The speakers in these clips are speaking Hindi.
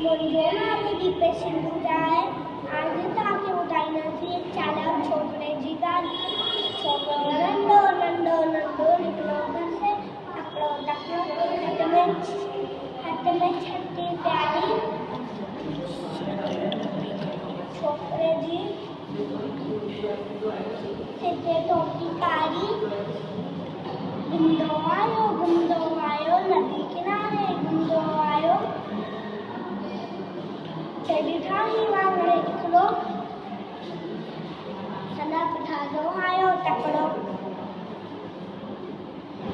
मुंहिंजो नालो दीपे सिंधूजा आहे। आज तव्हांखे ॿुधाईंदासीं एक चालाक छोकिरे जी ॻाल्हि। छोकिरो नंढो नंढो नंढो निकिरो घर से तकिड़ो तकिड़ो हथ में छटी प्यारी छोकिरे जी सिर ते टोपी कारी। घुमंदो आयो नदी किनारे घुमंदो आयो चढ़ी ठाही वांगुरु हिकिड़ो सदा ठाहींदो आयो तकिड़ो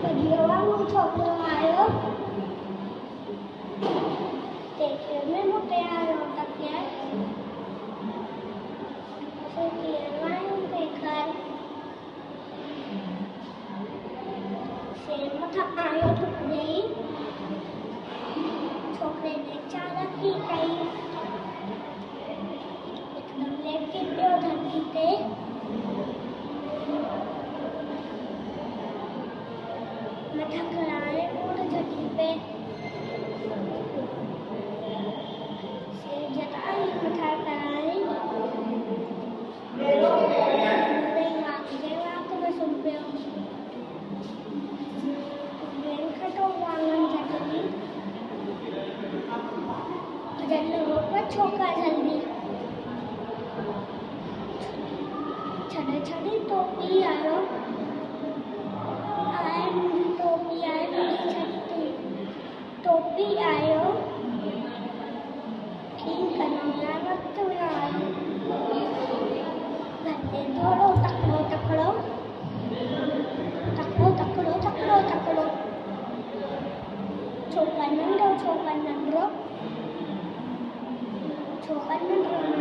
बढ़िया वांगुरु छोकिरो आयो तेखे में मुटे आयो तकिया आयो थुक गई छोकरे ने चालाकी कई एकदम लेके पियो धरती पे मथा कराए उड़ धरती पे से जताई मथा कराए वाक में सुन पियो छोका जल्दी छड़े छड़े टोपी आयो आए मुझी टोपी आए मुझी छटी टोपी आयो की कन्हैया वक्त में आयो घटे थोड़ो तकड़ो तकड़ो तकड़ो तकड़ो तकड़ो तकड़ो छोका नंढो छोका नंढो छोका नंढो